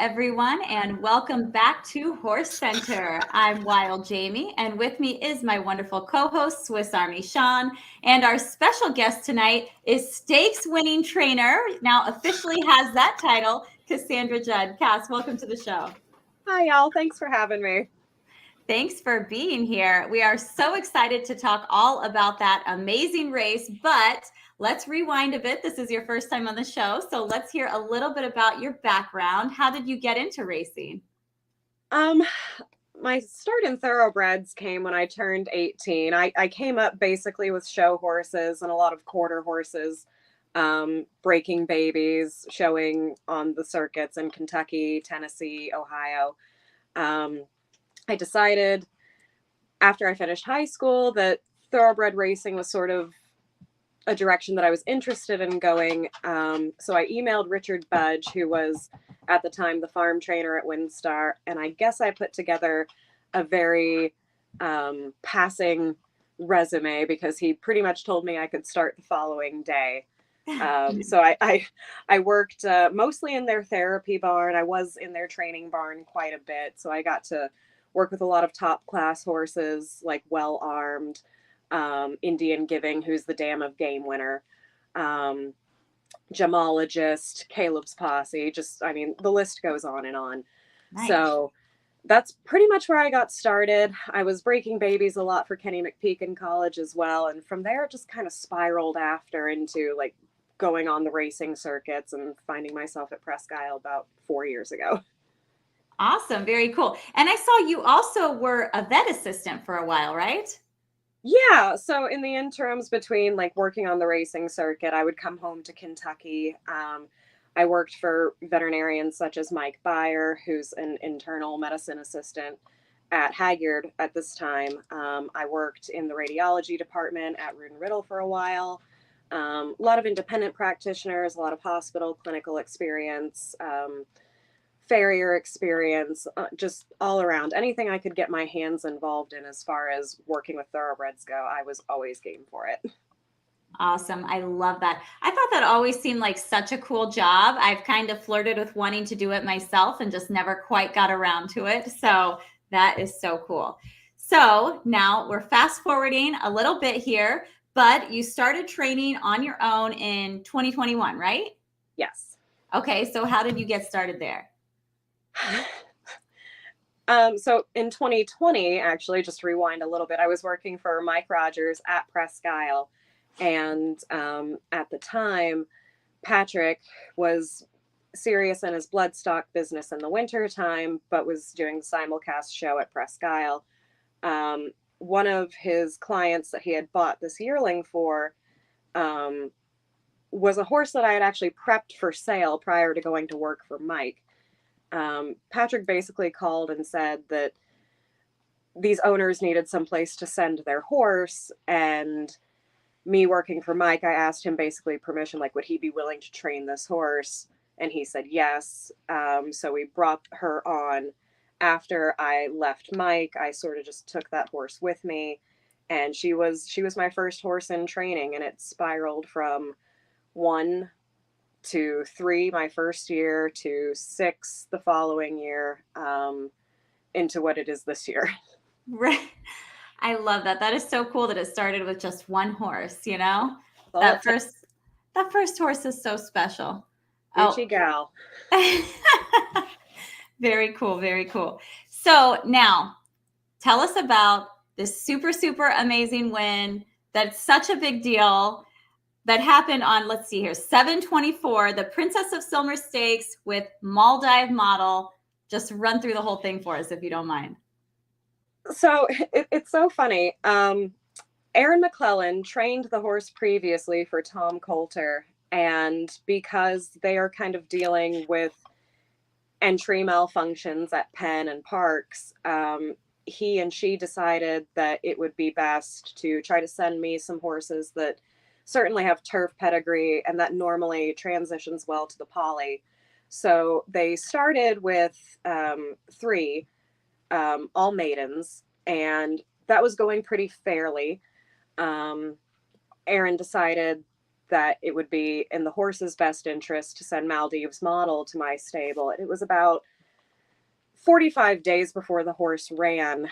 everyone, and welcome back to Horse Center. I'm Wild Jamie, and with me is my wonderful co-host, Swiss Army Sean, and our special guest tonight is stakes-winning trainer, now officially has that title, Cassandra Judd. Cass, welcome to the show. Hi, y'all. Thanks for having me. Thanks for being here. We are so excited to talk all about that amazing race, but let's rewind a bit. This is your first time on the show, so let's hear a little bit about your background. How did you get into racing? My start in thoroughbreds came when I turned 18. I came up basically with show horses and a lot of quarter horses, breaking babies, showing on the circuits in Kentucky, Tennessee, Ohio. I decided after I finished high school that thoroughbred racing was sort of a direction that I was interested in going. So I emailed Richard Budge, who was at the time the farm trainer at WinStar, and I guess I put together a very passing resume because he pretty much told me I could start the following day. So I worked mostly in their therapy barn. I was in their training barn quite a bit, so I got to work with a lot of top class horses, like Well Armed, Indian Giving, who's the Dam of Game winner, Gemologist, Caleb's Posse. The list goes on and on. Nice. So that's pretty much where I got started. I was breaking babies a lot for Kenny McPeak in college as well. And from there, it just kind of spiraled after into like going on the racing circuits and finding myself at Presque Isle about 4 years ago. Awesome. Very cool. And I saw you also were a vet assistant for a while, right? Yeah. So in the interims between like working on the racing circuit, I would come home to Kentucky. I worked for veterinarians such as Mike Byer, who's an internal medicine assistant at Hagyard at this time. I worked in the radiology department at Rood & Riddle for a while. A lot of independent practitioners, a lot of hospital clinical experience, farrier experience, just all around. Anything I could get my hands involved in as far as working with thoroughbreds go, I was always game for it. Awesome. I love that. I thought that always seemed like such a cool job. I've kind of flirted with wanting to do it myself and just never quite got around to it. So that is so cool. So now we're fast forwarding a little bit here, but you started training on your own in 2021, right? Yes. Okay. So how did you get started there? So in 2020, actually, just to rewind a little bit, I was working for Mike Rogers at Presque Isle. And at the time, Patrick was serious in his bloodstock business in the winter time, but was doing the simulcast show at Presque Isle. One of his clients that he had bought this yearling for was a horse that I had actually prepped for sale prior to going to work for Mike. Patrick basically called and said that these owners needed some place to send their horse, and me working for Mike, I asked him basically permission, like, would he be willing to train this horse? And he said yes. So we brought her on. After I left Mike, I sort of just took that horse with me, and she was my first horse in training, and it spiraled from 1 to 3 my first year to 6 the following year, into what it is this year. Right. I love that. That is so cool that it started with just one horse, you know? Well, that first horse is so special. Gucci gal. Very cool. Very cool. So now tell us about this super, super amazing win. That's such a big deal that happened on, let's see here, 7/24, the Princess of Silmer Stakes with Maldive Model. Just run through the whole thing for us, if you don't mind. So it's so funny. Aaron McClellan trained the horse previously for Tom Coulter, and because they are kind of dealing with entry malfunctions at Penn and Parks, he and she decided that it would be best to try to send me some horses that certainly have turf pedigree and that normally transitions well to the poly. So they started with 3, all maidens, and that was going pretty fairly. Aaron decided that it would be in the horse's best interest to send Maldives Model to my stable. It was about 45 days before the horse ran,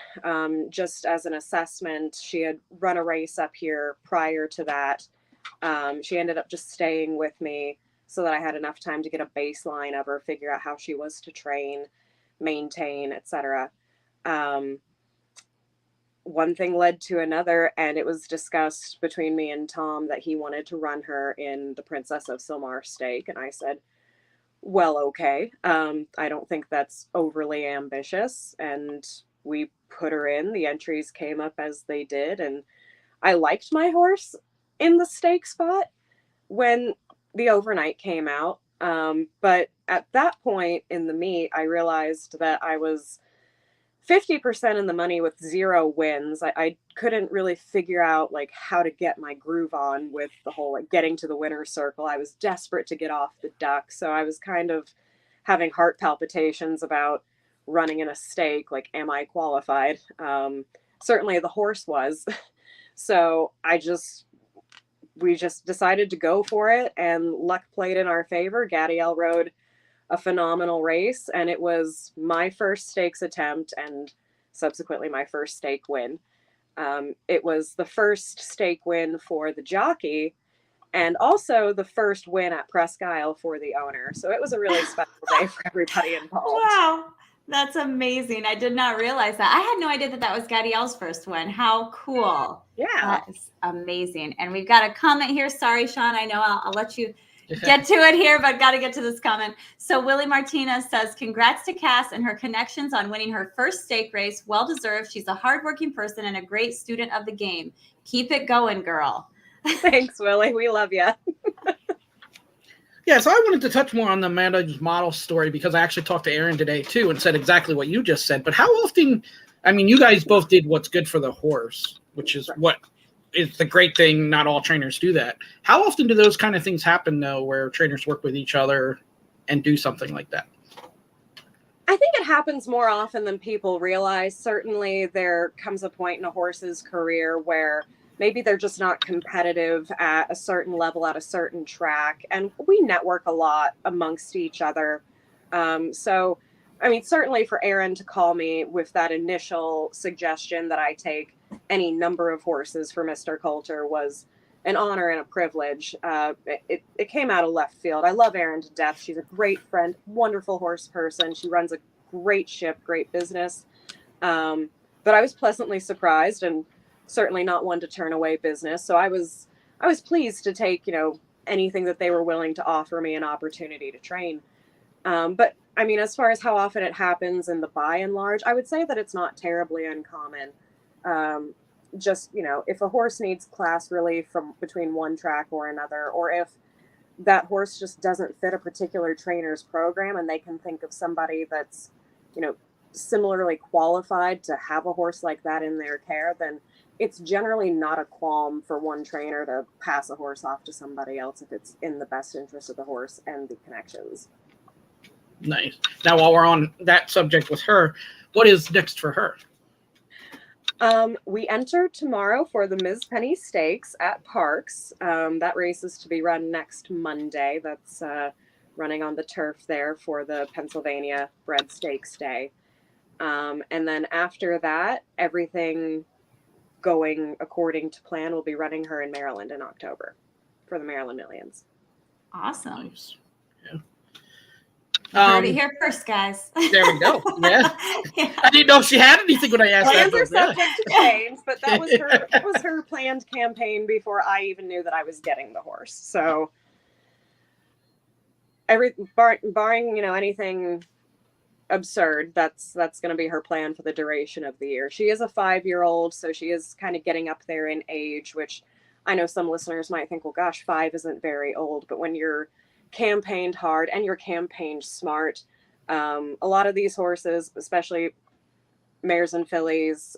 just as an assessment. She had run a race up here prior to that. She ended up just staying with me so that I had enough time to get a baseline of her, figure out how she was to train, maintain, etc. One thing led to another, and it was discussed between me and Tom that he wanted to run her in the Princess of Silmar stake. And I said, well, okay. I don't think that's overly ambitious. And we put her in. The entries came up as they did. And I liked my horse in the stake spot when the overnight came out. But at that point in the meet, I realized that I was 50% in the money with 0 wins. I couldn't really figure out like how to get my groove on with the whole like getting to the winner's circle. I was desperate to get off the duck. So I was kind of having heart palpitations about running in a stake. Like, am I qualified? Certainly the horse was. So we just decided to go for it, and luck played in our favor. Gadiel rode a phenomenal race, and it was my first stakes attempt and subsequently my first stake win. It was the first stake win for the jockey and also the first win at Presque Isle for the owner. So it was a really special day for everybody involved. Wow, that's amazing. I did not realize that. I had no idea that that was Gadiel's first win. How cool. Yeah. That is amazing. And we've got a comment here. Sorry, Sean, I know I'll let you get to it here, but got to get to this comment. So Willie Martinez says, congrats to Cass and her connections on winning her first stake race. Well deserved. She's a hardworking person and a great student of the game. Keep it going, girl. Thanks, Willie. We love you. Yeah, so I wanted to touch more on the managed model story because I actually talked to Aaron today too and said exactly what you just said. But how often, I mean, you guys both did what's good for the horse, which is what is the great thing. Not all trainers do that. How often do those kind of things happen, though, where trainers work with each other and do something like that? I think it happens more often than people realize. Certainly there comes a point in a horse's career where maybe they're just not competitive at a certain level at a certain track. And we network a lot amongst each other. So, I mean, certainly for Aaron to call me with that initial suggestion that I take any number of horses for Mr. Coulter was an honor and a privilege. It came out of left field. I love Erin to death. She's a great friend, wonderful horse person. She runs a great ship, great business. But I was pleasantly surprised and certainly not one to turn away business. So I was pleased to take, anything that they were willing to offer me an opportunity to train. But I mean, as far as how often it happens in the by and large, I would say that it's not terribly uncommon. Just, if a horse needs class relief from between one track or another, or if that horse just doesn't fit a particular trainer's program and they can think of somebody that's, similarly qualified to have a horse like that in their care, then it's generally not a qualm for one trainer to pass a horse off to somebody else if it's in the best interest of the horse and the connections. Nice. Now, while we're on that subject with her, what is next for her? We enter tomorrow for the Ms. Penny Stakes at Parks. That race is to be run next Monday. That's running on the turf there for the Pennsylvania Bred Stakes Day. And then after that, everything going according to plan, we'll be running her in Maryland in October for the Maryland Millions. Awesome. Nice. Yeah. Um, Heard it here first, guys. There we go. Yeah. Yeah. I didn't know if she had anything when I asked Plans that. are subject to change, but that was her planned campaign before I even knew that I was getting the horse. So, barring anything absurd, that's going to be her plan for the duration of the year. She is a 5-year-old, so she is kind of getting up there in age, which I know some listeners might think, well, gosh, 5 isn't very old, but when you're campaigned hard and you're campaigned smart, a lot of these horses, especially mares and fillies,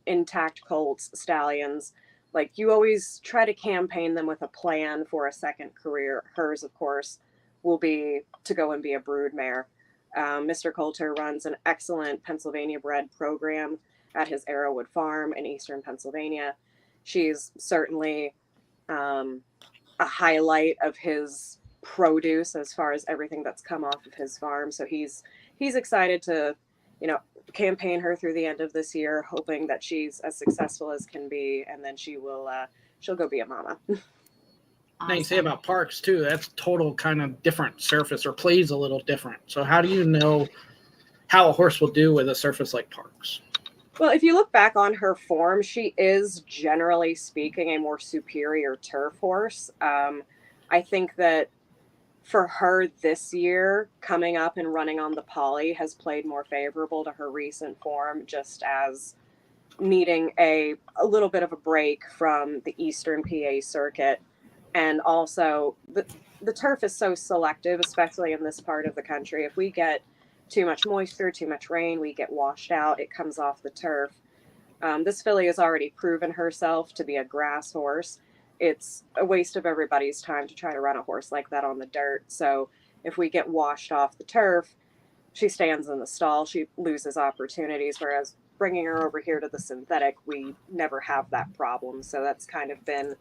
intact colts, stallions, like you always try to campaign them with a plan for a second career. Hers, of course, will be to go and be a brood mare. Mr. Coulter runs an excellent Pennsylvania bred program at his Arrowwood farm in eastern Pennsylvania. She's certainly a highlight of his produce as far as everything that's come off of his farm. So he's excited to campaign her through the end of this year, hoping that she's as successful as can be, and then she'll go be a mama. Now you say about parks too, that's total kind of different surface, or plays a little different. So how do you know how a horse will do with a surface like parks? Well, if you look back on her form, she is, generally speaking, a more superior turf horse. I think that for her this year, coming up and running on the poly has played more favorable to her recent form, just as needing a little bit of a break from the Eastern PA circuit. And also, the turf is so selective, especially in this part of the country. If we get too much moisture, too much rain, we get washed out, it comes off the turf. This filly has already proven herself to be a grass horse. It's a waste of everybody's time to try to run a horse like that on the dirt. So if we get washed off the turf, she stands in the stall, she loses opportunities, whereas bringing her over here to the synthetic, we never have that problem. So that's kind of been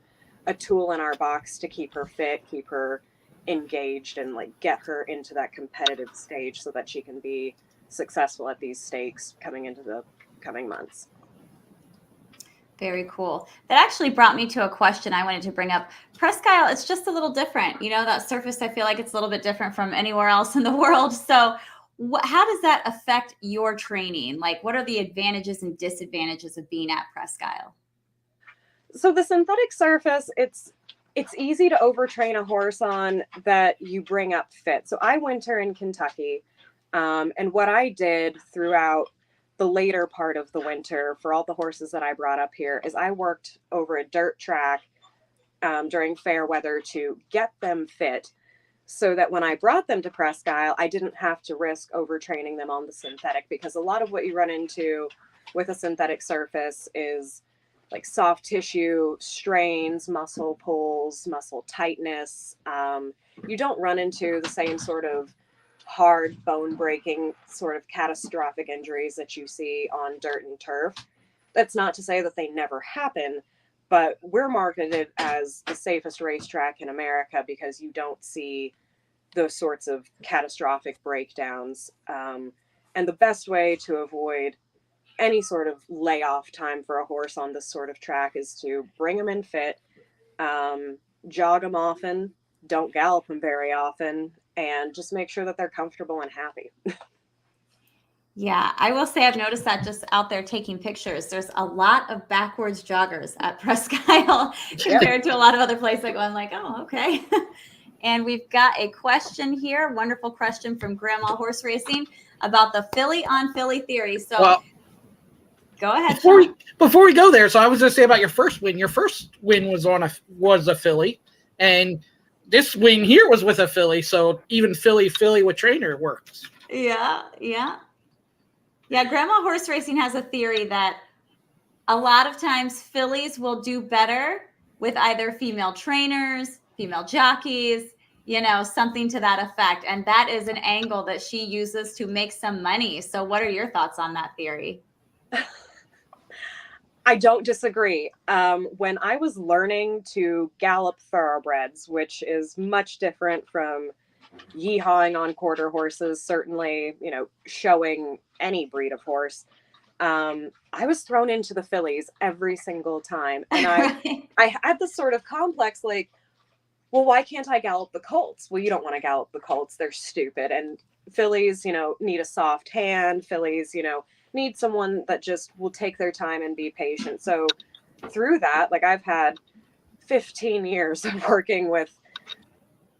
a tool in our box to keep her fit, keep her engaged, and like get her into that competitive stage so that she can be successful at these stakes coming into the coming months. Very cool. That actually brought me to a question I wanted to bring up. Presque Isle, it's just a little different. That surface, I feel like it's a little bit different from anywhere else in the world. So how does that affect your training? Like, what are the advantages and disadvantages of being at Presque Isle? So the synthetic surface, it's easy to overtrain a horse on that you bring up fit. So I winter in Kentucky, and what I did throughout the later part of the winter for all the horses that I brought up here is I worked over a dirt track during fair weather to get them fit, so that when I brought them to Presque Isle, I didn't have to risk overtraining them on the synthetic, because a lot of what you run into with a synthetic surface is like soft tissue strains, muscle pulls, muscle tightness. You don't run into the same sort of hard bone breaking sort of catastrophic injuries that you see on dirt and turf. That's not to say that they never happen, but we're marketed as the safest racetrack in America because you don't see those sorts of catastrophic breakdowns. And the best way to avoid any sort of layoff time for a horse on this sort of track is to bring them in fit, jog them often, don't gallop them very often, and just make sure that they're comfortable and happy. Yeah, I will say I've noticed that just out there taking pictures. There's a lot of backwards joggers at Presque Isle compared to a lot of other places. I go, I'm like, oh, okay. And we've got a question here, wonderful question from Grandma Horse Racing about the filly on filly theory. So go ahead. Before we go there, so I was going to say about your first win. Your first win was a filly, and this win here was with a filly. So even filly with trainer works. Yeah. Grandma Horse Racing has a theory that a lot of times fillies will do better with either female trainers, female jockeys, something to that effect. And that is an angle that she uses to make some money. So what are your thoughts on that theory? I don't disagree. When I was learning to gallop thoroughbreds, which is much different from yeehawing on quarter horses, certainly, showing any breed of horse, I was thrown into the fillies every single time. And I had this sort of complex, like, well, why can't I gallop the colts? Well, you don't want to gallop the colts. They're stupid. And fillies, need a soft hand. Fillies, need someone that just will take their time and be patient. So through that, like, I've had 15 years of working with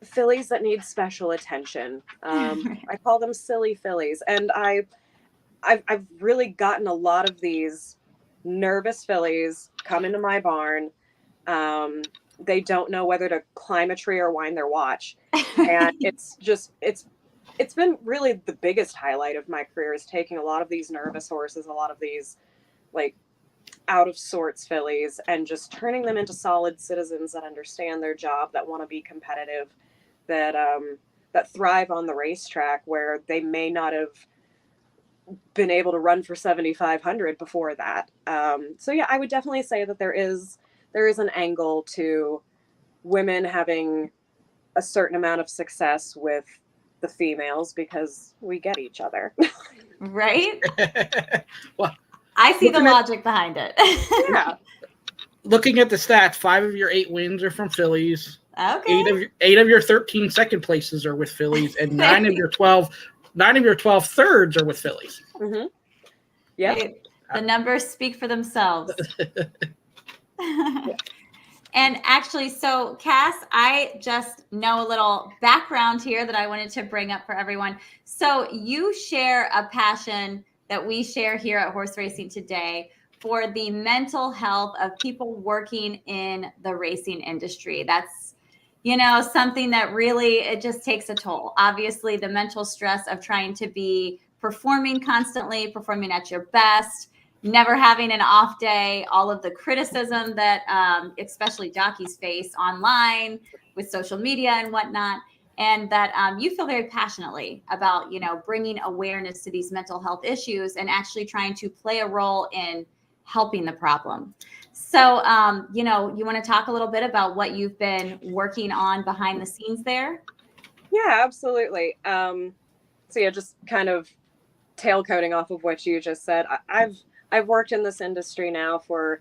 fillies that need special attention. I call them silly fillies. And I've really gotten a lot of these nervous fillies come into my barn. They don't know whether to climb a tree or wind their watch. And it's been really the biggest highlight of my career, is taking a lot of these nervous horses, a lot of these like out of sorts fillies, and just turning them into solid citizens that understand their job, that want to be competitive, that thrive on the racetrack where they may not have been able to run for 7,500 before that. So yeah, I would definitely say that there is an angle to women having a certain amount of success with the females because we get each other. Right? Well, I see the looking at- logic behind it. Yeah. looking at the stats, 5 of your 8 wins are from fillies. Okay. 8 of your 13 second places are with fillies, and 9 of your 12 thirds are with fillies. Mm-hmm. Yep. Hey, the numbers speak for themselves. And actually, so Cass, I just know a little background here that I wanted to bring up for everyone. So you share a passion that we share here at Horse Racing Today for the mental health of people working in the racing industry. That's, something that really, it just takes a toll. Obviously, the mental stress of trying to be performing constantly, performing at your best, never having an off day, all of the criticism that especially jockeys face online with social media and whatnot, and that you feel very passionately about, bringing awareness to these mental health issues and actually trying to play a role in helping the problem. So, you want to talk a little bit about what you've been working on behind the scenes there? Yeah, absolutely. So yeah, just kind of tailcoating off of what you just said. I've worked in this industry now for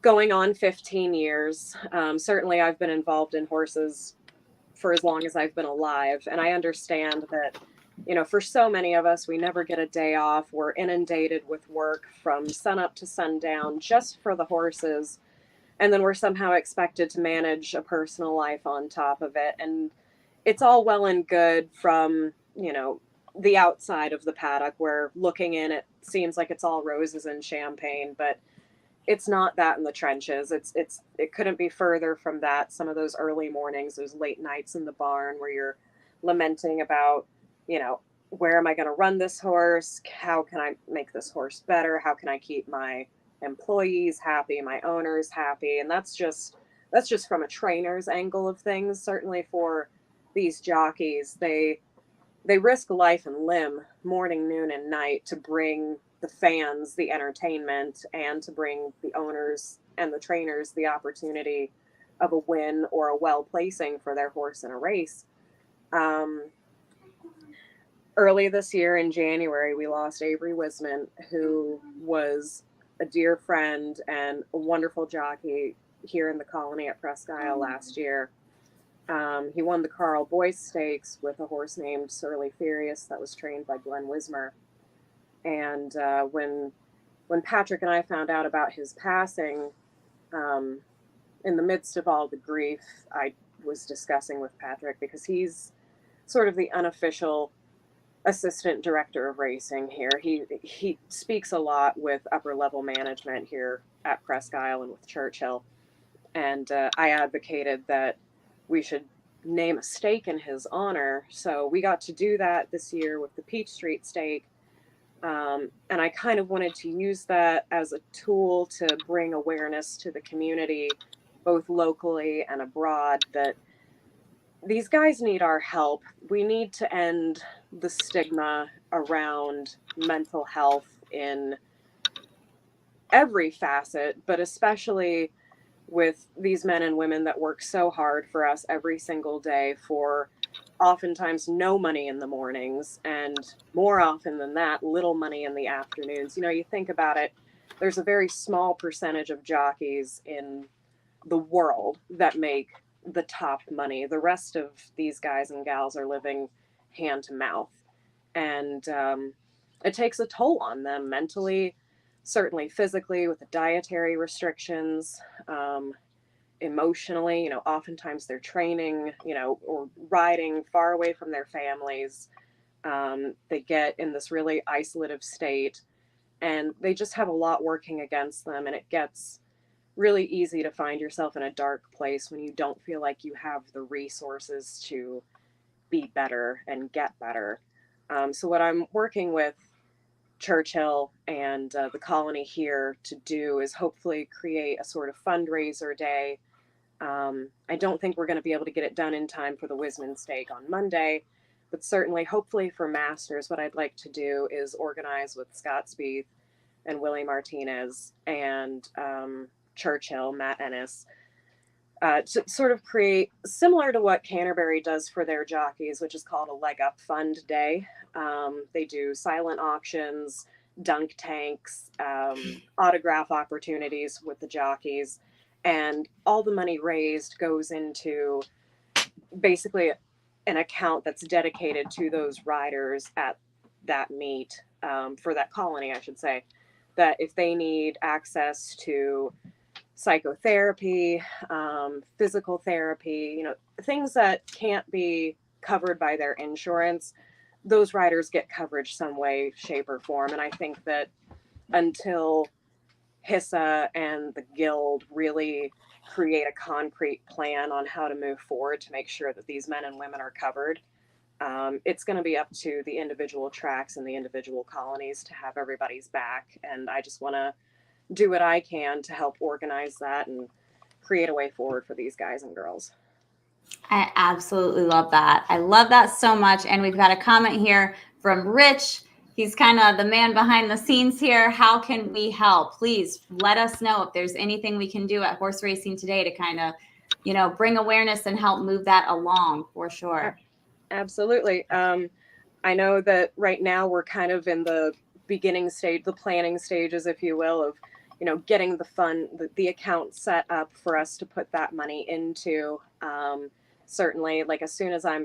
going on 15 years. Certainly, I've been involved in horses for as long as I've been alive, and I understand that, for so many of us, we never get a day off. We're inundated with work from sunup to sundown just for the horses, and then we're somehow expected to manage a personal life on top of it. And it's all well and good from, the outside of the paddock, where looking in, it seems like it's all roses and champagne, but it's not that in the trenches. It couldn't be further from that. Some of those early mornings, those late nights in the barn where you're lamenting about, where am I going to run this horse? How can I make this horse better? How can I keep my employees happy, my owners happy? And that's just from a trainer's angle of things. Certainly for these jockeys, they risk life and limb morning, noon, and night to bring the fans the entertainment and to bring the owners and the trainers the opportunity of a win or a well placing for their horse in a race. Early this year in January, we lost Avery Wisman, who was a dear friend and a wonderful jockey here in the colony at Presque Isle last year. He won the Carl Boyce Stakes with a horse named Surly Furious that was trained by Glenn Wismer. And when Patrick and I found out about his passing, in the midst of all the grief, I was discussing with Patrick, because he's sort of the unofficial assistant director of racing here. He speaks a lot with upper level management here at Presque Isle and with Churchill. And I advocated that we should name a stake in his honor. So we got to do that this year with the Peach Street stake. And I kind of wanted to use that as a tool to bring awareness to the community, both locally and abroad, that these guys need our help. We need to end the stigma around mental health in every facet, but especially with these men and women that work so hard for us every single day for oftentimes no money in the mornings, and more often than that, little money in the afternoons. You think about it, there's a very small percentage of jockeys in the world that make the top money. The rest of these guys and gals are living hand to mouth. And it takes a toll on them mentally, certainly physically with the dietary restrictions, emotionally. Oftentimes they're training, or riding far away from their families. They get in this really isolative state, and they just have a lot working against them. And it gets really easy to find yourself in a dark place when you don't feel like you have the resources to be better and get better. So what I'm working with Churchill and the colony here to do is hopefully create a sort of fundraiser day. I don't think we're going to be able to get it done in time for the Wisman stake on Monday, but certainly, hopefully for Masters, what I'd like to do is organize with Scott Spieth and Willie Martinez and Churchill, Matt Ennis, to sort of create similar to what Canterbury does for their jockeys, which is called a Leg Up Fund Day. They do silent auctions, dunk tanks, autograph opportunities with the jockeys, and all the money raised goes into basically an account that's dedicated to those riders at that meet, for that colony, I should say, that if they need access to psychotherapy, physical therapy, things that can't be covered by their insurance, those riders get coverage some way, shape, or form. And I think that until HISA and the guild really create a concrete plan on how to move forward to make sure that these men and women are covered, it's going to be up to the individual tracks and the individual colonies to have everybody's back. And I just want to do what I can to help organize that and create a way forward for these guys and girls. I absolutely love that. I love that so much. And we've got a comment here from Rich. He's kind of the man behind the scenes here. How can we help? Please let us know if there's anything we can do at Horse Racing Today to kind of, bring awareness and help move that along, for sure. Absolutely. I know that right now we're kind of in the beginning stage, the planning stages, if you will, of getting the account set up for us to put that money into. Certainly, like as soon as I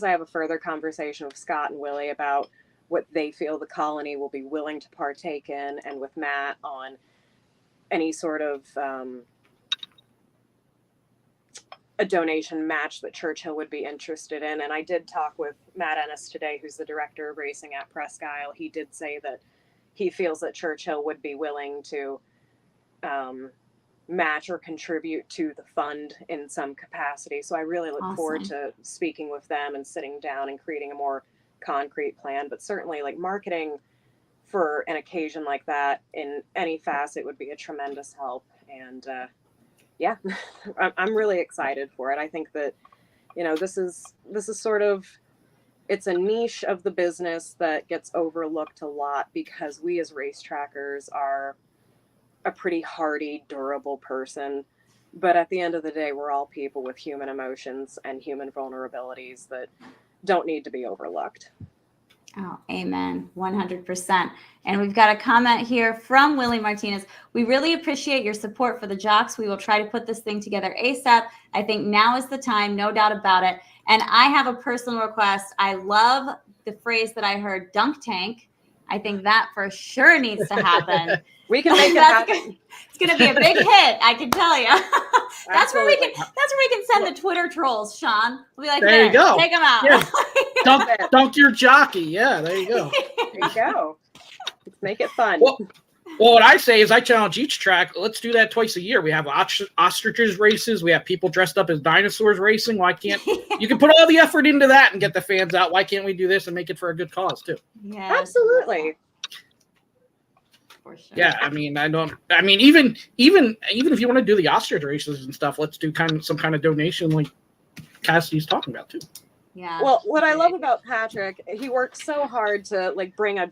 have a further conversation with Scott and Willie about what they feel the colony will be willing to partake in, and with Matt on any sort of a donation match that Churchill would be interested in. And I did talk with Matt Ennis today, who's the director of racing at Presque Isle. He did say that he feels that Churchill would be willing to match or contribute to the fund in some capacity. So I really look forward to speaking with them and sitting down and creating a more concrete plan. But certainly, like, marketing for an occasion like that in any facet would be a tremendous help. And yeah, I'm really excited for it. I think that this is sort of, it's a niche of the business that gets overlooked a lot because we as racetrackers are a pretty hardy, durable person. But at the end of the day, we're all people with human emotions and human vulnerabilities that don't need to be overlooked. Oh, amen. 100%. And we've got a comment here from Willie Martinez. We really appreciate your support for the jocks. We will try to put this thing together ASAP. I think now is the time, no doubt about it. And I have a personal request. I love the phrase that I heard, dunk tank. I think that for sure needs to happen. We can make it happen. It's going to be a big hit, I can tell you. That's where we can send the Twitter trolls, Sean. We'll be like, there you go. Take them out. Yeah. dunk your jockey. Yeah, there you go. There you go. Let's make it fun. Well, what I say is I challenge each track. Let's do that twice a year. We have ostriches races. We have people dressed up as dinosaurs racing. Why can't you can put all the effort into that and get the fans out? Why can't we do this and make it for a good cause too? Yeah, absolutely. For sure. Yeah, even if you want to do the ostrich races and stuff, let's do some kind of donation like Cassidy's talking about too. Yeah. Well, what I love about Patrick, he works so hard to bring a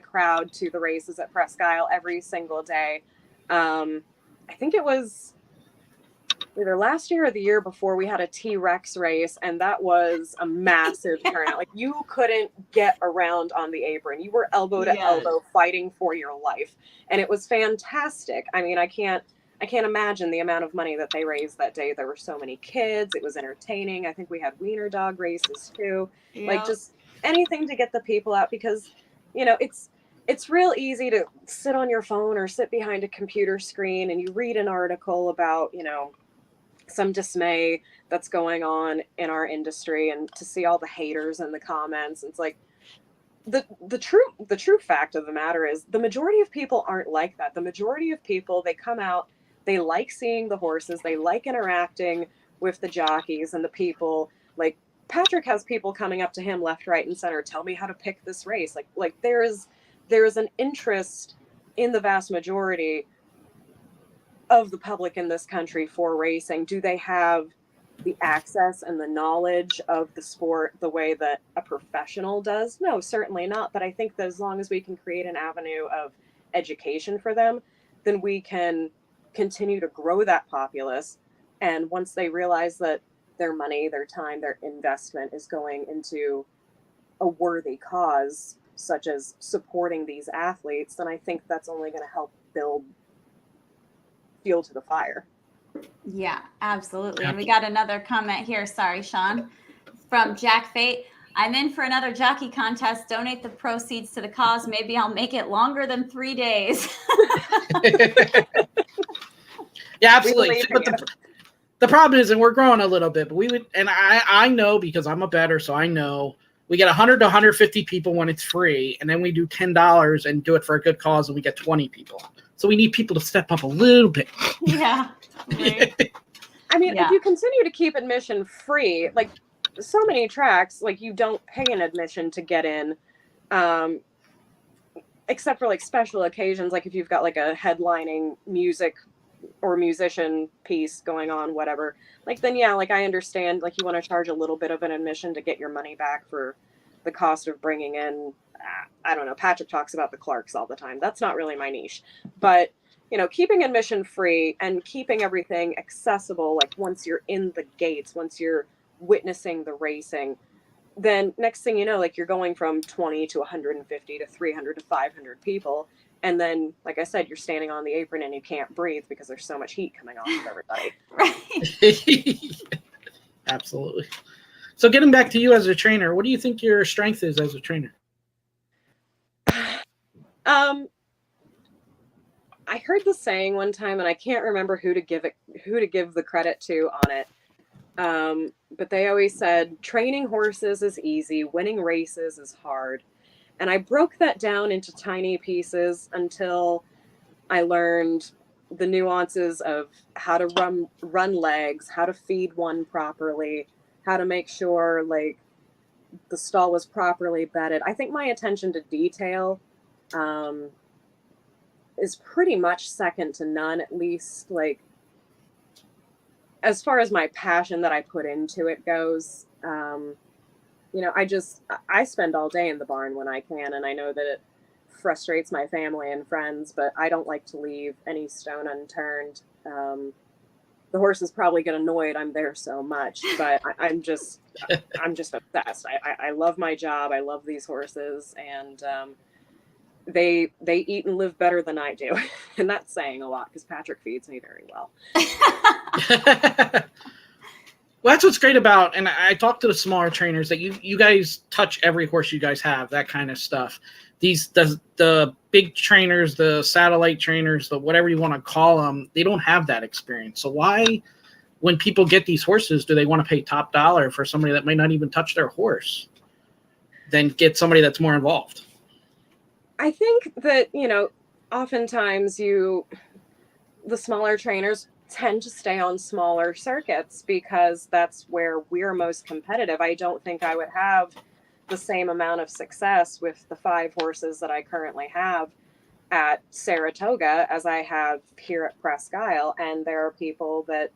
crowd to the races at Presque Isle every single day. I think it was either last year or the year before we had a T-Rex race, and that was a massive turnout. Like, you couldn't get around on the apron. You were elbow to elbow fighting for your life. And it was fantastic. I mean, I can't imagine the amount of money that they raised that day. There were so many kids. It was entertaining. I think we had wiener dog races too. Yeah. Like, just anything to get the people out, because, it's real easy to sit on your phone or sit behind a computer screen and you read an article about, some dismay that's going on in our industry, and to see all the haters in the comments. It's like, the true fact of the matter is the majority of people aren't like that. The majority of people, they come out, they like seeing the horses, they like interacting with the jockeys and the people. Like, Patrick has people coming up to him left, right, and center. Tell me how to pick this race. Like there is an interest in the vast majority of the public in this country for racing. Do they have the access and the knowledge of the sport the way that a professional does? No, certainly not. But I think that as long as we can create an avenue of education for them, then we can continue to grow that populace. And once they realize that their money, their time, their investment is going into a worthy cause, such as supporting these athletes, then I think that's only going to help build fuel to the fire. Yeah, absolutely. And we got another comment here. Sorry, Sean, from Jack Fate. I'm in for another jockey contest. Donate the proceeds to the cause. Maybe I'll make it longer than 3 days. Yeah, absolutely. But the problem is, and we're growing a little bit, but we would, and I know because I'm a bettor, so I know we get 100 to 150 people when it's free, and then we do $10 and do it for a good cause, and we get 20 people. So we need people to step up a little bit. Yeah. Right. I mean, Yeah. if you continue to keep admission free, like so many tracks, like you don't pay an admission to get in, except for like special occasions, like if you've got like a headlining music or musician piece going on, whatever, like then yeah, like I understand, like you want to charge a little bit of an admission to get your money back for the cost of bringing in, I don't know, Patrick talks about the Clarks all the time. That's not really my niche, but you know, keeping admission free and keeping everything accessible, like once you're in the gates, once you're witnessing the racing, then next thing you know, like you're going from 20 to 150 to 300 to 500 people. And then, like I said, you're standing on the apron and you can't breathe because there's so much heat coming off of everybody. Right. Absolutely. So getting back to you as a trainer, what do you think your strength is as a trainer? I heard the saying one time, and I can't remember who to give the credit to on it. But they always said, training horses is easy, winning races is hard. And I broke that down into tiny pieces until I learned the nuances of how to run legs, how to feed one properly, how to make sure like the stall was properly bedded. I think my attention to detail is pretty much second to none, at least like as far as my passion that I put into it goes. You know, I spend all day in the barn when I can, and I know that it frustrates my family and friends, but I don't like to leave any stone unturned. The horses probably get annoyed I'm there so much, but I'm just obsessed. I love my job. I love these horses, and they eat and live better than I do. And that's saying a lot because Patrick feeds me very well. Well, that's what's great about, and I talk to the smaller trainers, that you guys touch every horse you guys have, that kind of stuff. The big trainers, the satellite trainers, the whatever you want to call them, they don't have that experience. So why, when people get these horses, do they want to pay top dollar for somebody that might not even touch their horse, then get somebody that's more involved? I think that, you know, oftentimes the smaller trainers tend to stay on smaller circuits because that's where we're most competitive. I don't think I would have the same amount of success with the 5 horses that I currently have at Saratoga as I have here at Presque Isle. And there are people that,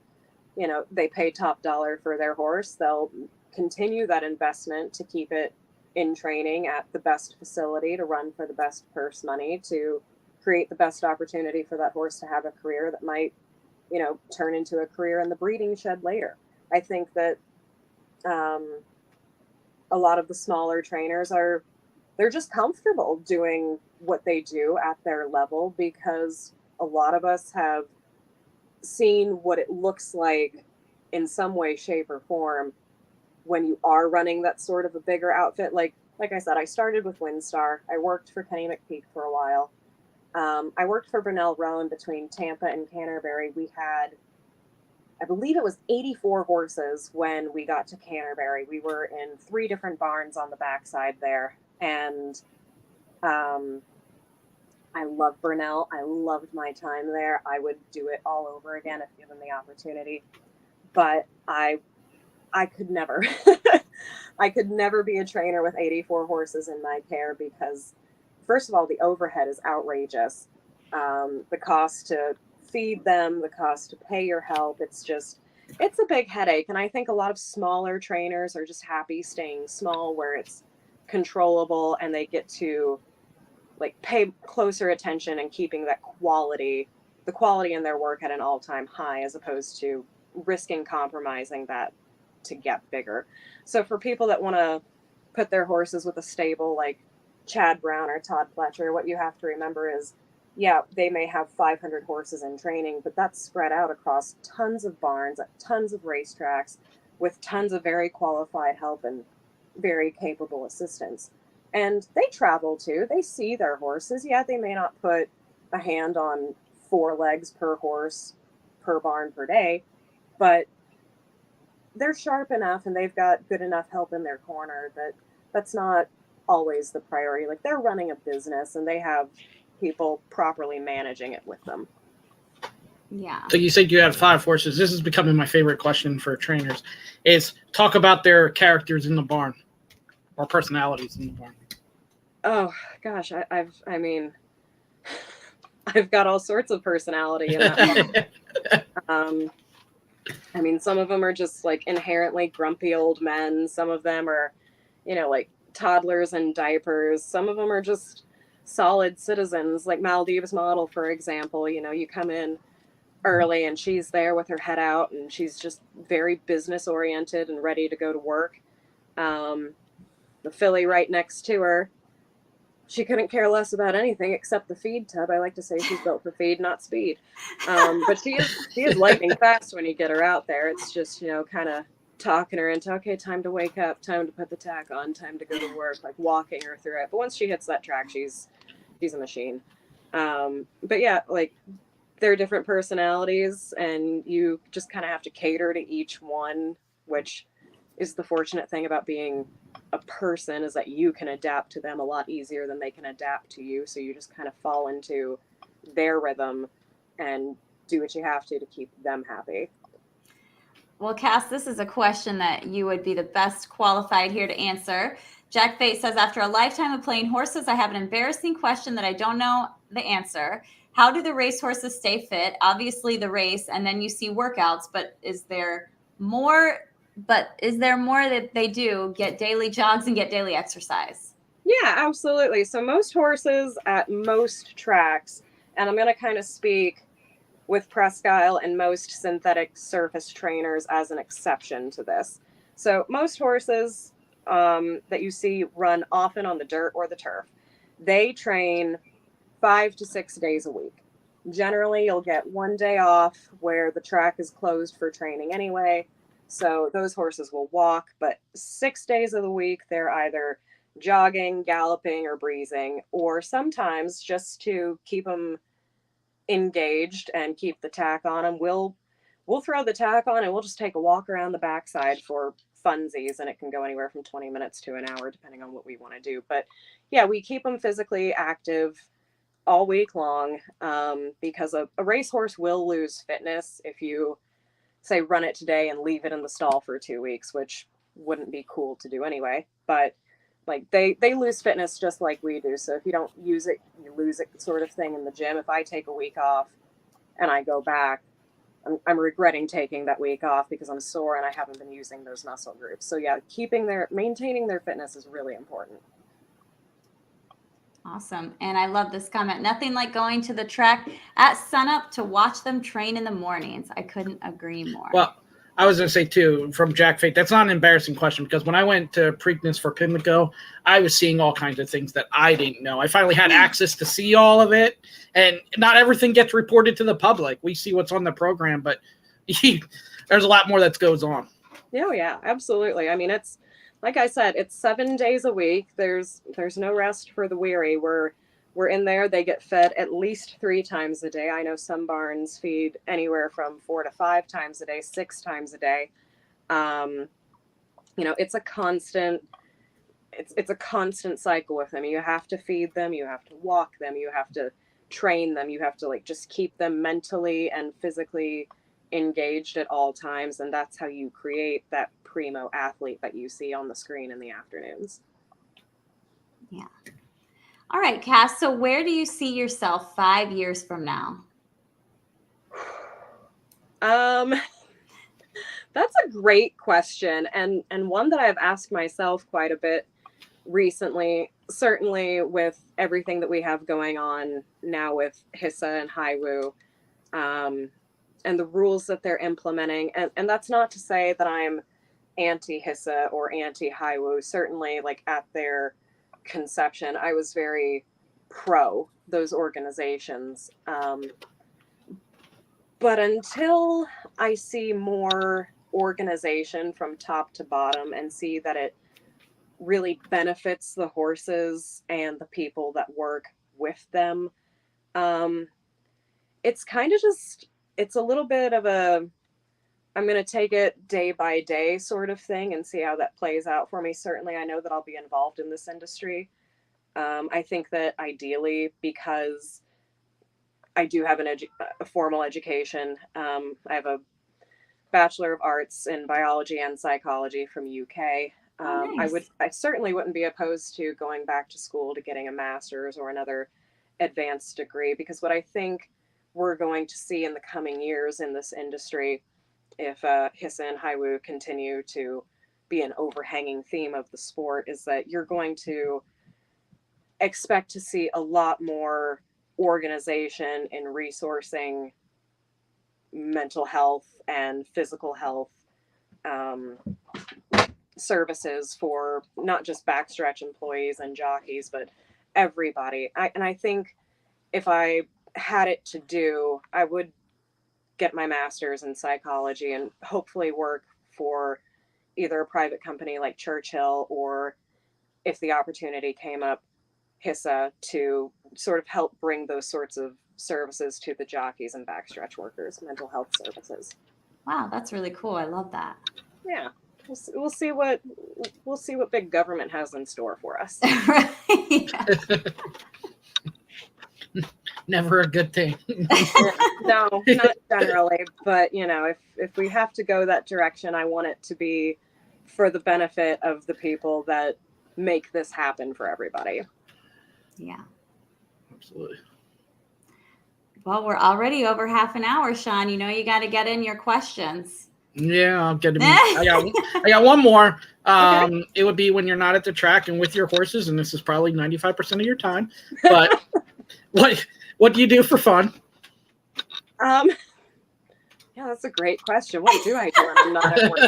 you know, they pay top dollar for their horse. They'll continue that investment to keep it in training at the best facility, to run for the best purse money, to create the best opportunity for that horse to have a career that might, you know, turn into a career in the breeding shed later. I think that a lot of the smaller trainers they're just comfortable doing what they do at their level because a lot of us have seen what it looks like in some way, shape, or form when you are running that sort of a bigger outfit. Like I said, I started with Windstar. I worked for Kenny McPeak for a while. I worked for Brunel Roan between Tampa and Canterbury. We had, I believe it was 84 horses when we got to Canterbury. We were in 3 different barns on the backside there. And I love Brunel. I loved my time there. I would do it all over again if given the opportunity. But I could never, I could never be a trainer with 84 horses in my care because, first of all, the overhead is outrageous. The cost to feed them, the cost to pay your help, it's a big headache. And I think a lot of smaller trainers are just happy staying small where it's controllable and they get to like pay closer attention and keeping that quality, the quality in their work at an all-time high, as opposed to risking compromising that to get bigger. So for people that want to put their horses with a stable like Chad Brown or Todd Fletcher, what you have to remember is, yeah, they may have 500 horses in training, but that's spread out across tons of barns, at tons of racetracks, with tons of very qualified help and very capable assistants. And they travel too. They see their horses. Yeah, they may not put a hand on 4 legs per horse per barn per day, but they're sharp enough and they've got good enough help in their corner that that's not always the priority. Like, they're running a business and they have people properly managing it with them. Yeah. So you said you had 5 horses. This is becoming my favorite question for trainers, is talk about their characters in the barn or personalities in the barn. Oh gosh, I mean, I've got all sorts of personality in that barn. I mean, some of them are just like inherently grumpy old men. Some of them are, like toddlers in diapers. Some of them are just solid citizens, like Maldives Model, for example. You come in early and she's there with her head out and she's just very business oriented and ready to go to work. The filly right next to her, she couldn't care less about anything except the feed tub. I like to say she's built for feed, not speed. But she is lightning fast when you get her out there. It's just, kind of talking her into, okay, time to wake up, time to put the tack on, time to go to work, like walking her through it. But once she hits that track, she's a machine. But yeah, like, there are different personalities and you just kind of have to cater to each one, which is the fortunate thing about being a person, is that you can adapt to them a lot easier than they can adapt to you. So you just kind of fall into their rhythm and do what you have to keep them happy. Well, Cass, this is a question that you would be the best qualified here to answer. Jack Fate says, after a lifetime of playing horses, I have an embarrassing question that I don't know the answer. How do the race horses stay fit? Obviously the race, and then you see workouts, but is there more that they do get daily jogs and get daily exercise? Yeah, absolutely. So most horses at most tracks, and I'm going to kind of speak with Presque Isle and most synthetic surface trainers as an exception to this. So most horses that you see run often on the dirt or the turf, they train 5 to 6 days a week. Generally, you'll get 1 day off where the track is closed for training anyway. So those horses will walk, but 6 days of the week, they're either jogging, galloping, or breezing, or sometimes just to keep them engaged and keep the tack on them, we'll throw the tack on and we'll just take a walk around the backside for funsies, and it can go anywhere from 20 minutes to an hour depending on what we want to do. But yeah, we keep them physically active all week long, because a racehorse will lose fitness if you say run it today and leave it in the stall for 2 weeks, which wouldn't be cool to do anyway. But like, they lose fitness just like we do. So if you don't use it, you lose it, sort of thing in the gym. If I take a week off and I go back, I'm regretting taking that week off because I'm sore and I haven't been using those muscle groups. So yeah, maintaining their fitness is really important. Awesome. And I love this comment. Nothing like going to the track at sunup to watch them train in the mornings. I couldn't agree more. Well, I was going to say, too, from Jack Fate, that's not an embarrassing question, because when I went to Preakness for Pimlico, I was seeing all kinds of things that I didn't know. I finally had access to see all of it, and not everything gets reported to the public. We see what's on the program, but there's a lot more that goes on. Oh, yeah, absolutely. I mean, it's, like I said, it's 7 days a week. There's no rest for the weary. We're in there. They get fed at least 3 times a day. I know some barns feed anywhere from 4 to 5 times a day, 6 times a day. It's a constant. It's a constant cycle with them. You have to feed them. You have to walk them. You have to train them. You have to just keep them mentally and physically engaged at all times, and that's how you create that primo athlete that you see on the screen in the afternoons. Yeah. All right, Cass, so where do you see yourself 5 years from now? That's a great question, and one that I've asked myself quite a bit recently, certainly with everything that we have going on now with HISA and HIWU, and the rules that they're implementing. And that's not to say that I'm anti-HISA or anti-HIWU. Certainly, like at their conception, I was very pro those organizations. But until I see more organization from top to bottom and see that it really benefits the horses and the people that work with them, it's kind of just, it's a little bit of a, I'm going to take it day by day sort of thing and see how that plays out for me. Certainly, I know that I'll be involved in this industry. I think that ideally, because I do have a formal education, I have a Bachelor of Arts in Biology and Psychology from UK. Nice. I certainly wouldn't be opposed to going back to school to getting a master's or another advanced degree, because what I think we're going to see in the coming years in this industry, if HISA and HIWU continue to be an overhanging theme of the sport, is that you're going to expect to see a lot more organization in resourcing mental health and physical health services for not just backstretch employees and jockeys, but everybody. And I think if I had it to do, I would get my master's in psychology and hopefully work for either a private company like Churchill, or if the opportunity came up, HISA, to sort of help bring those sorts of services to the jockeys and backstretch workers, mental health services. Wow, that's really cool. I love that. Yeah, we'll see what big government has in store for us. Never a good thing. No, not generally, but if we have to go that direction, I want it to be for the benefit of the people that make this happen for everybody. Yeah. Absolutely. Well, we're already over half an hour, Sean. You got to get in your questions. Yeah, I'll get them. I got one more. Okay. It would be when you're not at the track and with your horses, and this is probably 95% of your time. But what do you do for fun? Yeah, that's a great question. What do I do when I'm not at work?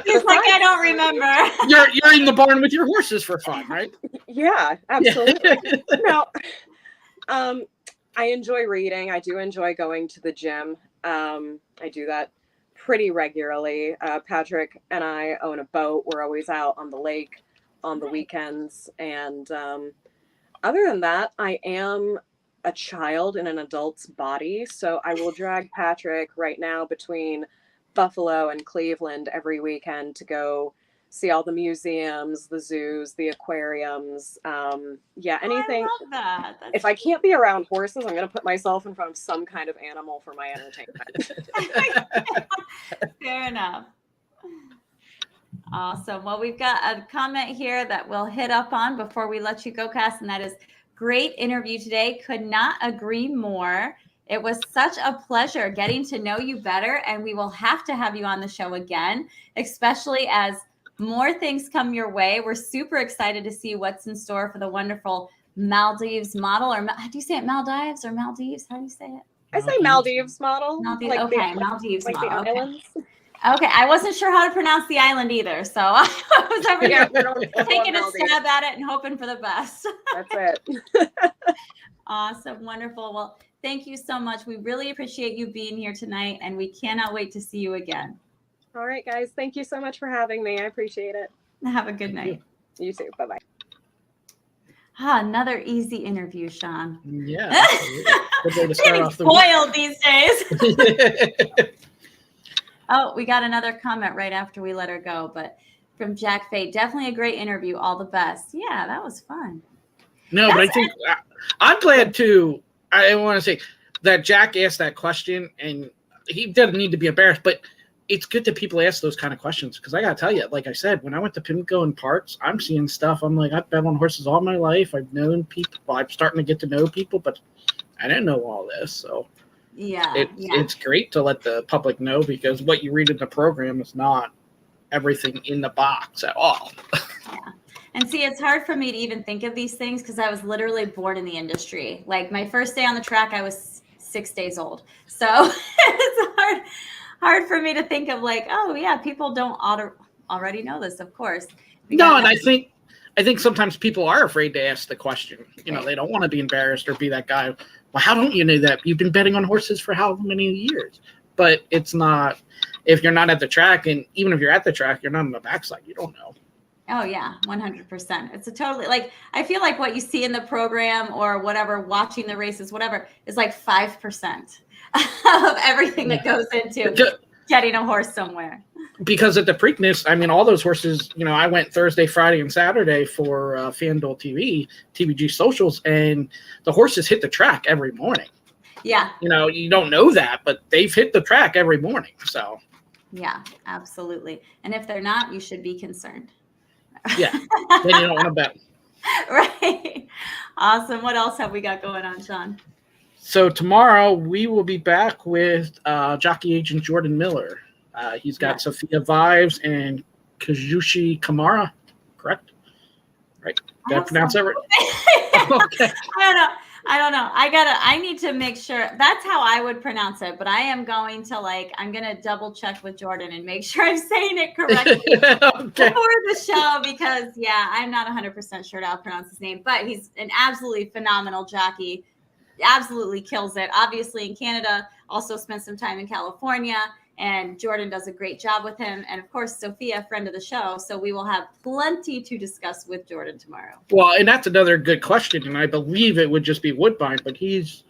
He's like, I don't remember. You're in the barn with your horses for fun, right? Yeah, absolutely. No, I enjoy reading. I do enjoy going to the gym. I do that pretty regularly. Patrick and I own a boat. We're always out on the lake on the weekends. And other than that, I am a child in an adult's body. So I will drag Patrick right now between Buffalo and Cleveland every weekend to go see all the museums, the zoos, the aquariums. Yeah, anything. I love that. If I can't be around horses, I'm going to put myself in front of some kind of animal for my entertainment. Fair enough. Awesome. Well, we've got a comment here that we'll hit up on before we let you go, Cass, and that is, great interview today. Could not agree more. It was such a pleasure getting to know you better, and we will have to have you on the show again, especially as more things come your way. We're super excited to see what's in store for the wonderful Maldives model, or do you say it Maldives or Maldives? How do you say it? I say Maldives model. Maldives. Like Okay, Maldives like model. the islands. Okay, I wasn't sure how to pronounce the island either, so I was over here taking a stab at it and hoping for the best. That's it. Awesome, wonderful. Well, thank you so much. We really appreciate you being here tonight, and we cannot wait to see you again. All right, guys. Thank you so much for having me. I appreciate it. Have a good night. You too. Bye-bye. Another easy interview, Sean. Yeah. Good way to start off the spoiled these days. Oh, we got another comment right after we let her go, but from Jack Fay, definitely a great interview. All the best. Yeah, that was fun. No, but I think I'm glad too. I want to say that Jack asked that question, and he doesn't need to be embarrassed, but it's good that people ask those kind of questions, because I got to tell you, like I said, when I went to Pimlico and Parks, I'm seeing stuff. I'm like, I've been on horses all my life. I've known people. Well, I'm starting to get to know people, but I didn't know all this. So it's great to let the public know, because what you read in the program is not everything in the box at all. Yeah. And see, it's hard for me to even think of these things, because I was literally born in the industry. Like, my first day on the track, I was 6 days old. So it's hard for me to think of, like, oh yeah, people don't already know this, of course. No, and I think sometimes people are afraid to ask the question. You know, Right. they don't want to be embarrassed or be that guy. Well, how don't you know that? You've been betting on horses for how many years? But it's not, if you're not at the track, and even if you're at the track, you're not on the backside. You don't know. Oh yeah, 100%. It's a totally, like, I feel like what you see in the program or whatever, watching the races, whatever, is like 5% of everything that goes into getting a horse somewhere. Because at the Preakness, I mean, all those horses, you know, I went Thursday, Friday, and Saturday for FanDuel TV, TVG socials, and the horses hit the track every morning. Yeah. You know, you don't know that, but they've hit the track every morning. So, yeah, absolutely. And if they're not, you should be concerned. yeah, then you don't want to bet. Right. Awesome. What else have we got going on, Sean? So tomorrow we will be back with jockey agent Jordan Miller. He's got Sophia Vives and Kazushi Kamara, correct? Right. Did I pronounce that right? Okay. I don't know. I need to make sure. That's how I would pronounce it. But I am going to I'm going to double check with Jordan and make sure I'm saying it correctly Okay. before the show, because I'm not 100% sure how to pronounce his name, but he's an absolutely phenomenal jockey. Absolutely kills it. Obviously in Canada, also spent some time in California, and Jordan does a great job with him. And of course, Sophia, friend of the show. So we will have plenty to discuss with Jordan tomorrow. Well, and that's another good question. And I believe it would just be Woodbine, but he's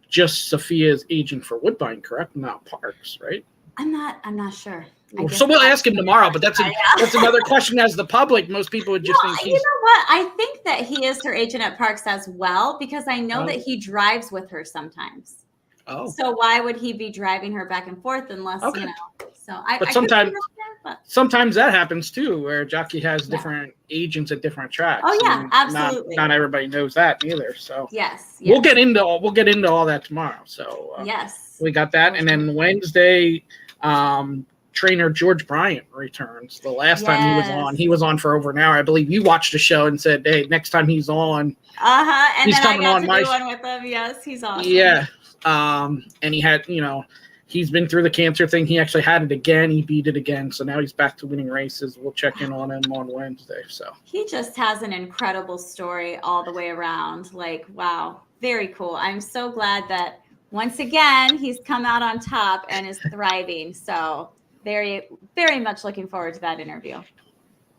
just Sophia's agent for Woodbine, correct? Not Parks, right? I'm not sure. So we'll ask him tomorrow, but that's another question as the public. Most people would just think he's... You know what? I think that he is her agent at Parks as well, because I know that he drives with her sometimes. Oh. So why would he be driving her back and forth unless, you know? So but sometimes that happens too, where a jockey has different agents at different tracks. Oh yeah, absolutely. Not everybody knows that either. So yes. We'll get into all that tomorrow. So yes, we got that, and then Wednesday, trainer George Bryant returns. The last time he was on for over an hour. I believe you watched the show and said, "Hey, next time he's on, and he's then coming I got on to my do one with him." Yes, he's awesome. Yeah. And he had, he's been through the cancer thing. He actually had it again. He beat it again. So now he's back to winning races. We'll check in on him on Wednesday. So he just has an incredible story all the way around. Wow, very cool. I'm so glad that once again, he's come out on top and is thriving. So very, very much looking forward to that interview.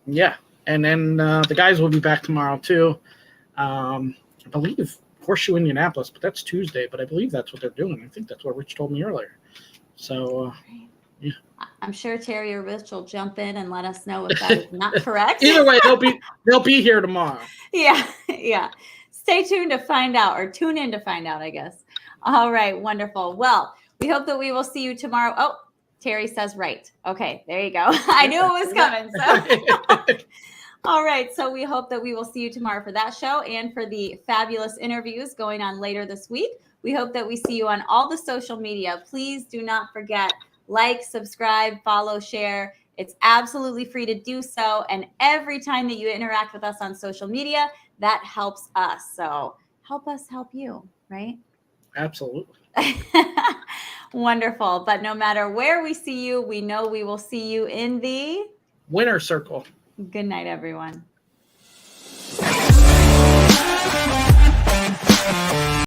Yeah. And then the guys will be back tomorrow too. I believe Horseshoe Indianapolis, but that's Tuesday. But I believe that's what they're doing. I think that's what Rich told me earlier. So, yeah. I'm sure Terry or Rich will jump in and let us know if that is not correct. Either way, they'll be here tomorrow. Yeah. Stay tuned to find out, or tune in to find out, I guess. All right, wonderful. Well, we hope that we will see you tomorrow. Oh, Terry says right. Okay, there you go. I knew it was coming. So. All right, so we hope that we will see you tomorrow for that show and for the fabulous interviews going on later this week. We hope that we see you on all the social media. Please do not forget, subscribe, follow, share. It's absolutely free to do so. And every time that you interact with us on social media, that helps us. So help us help you, right? Absolutely. Wonderful. But no matter where we see you, we know we will see you in the winner circle. Good night, everyone.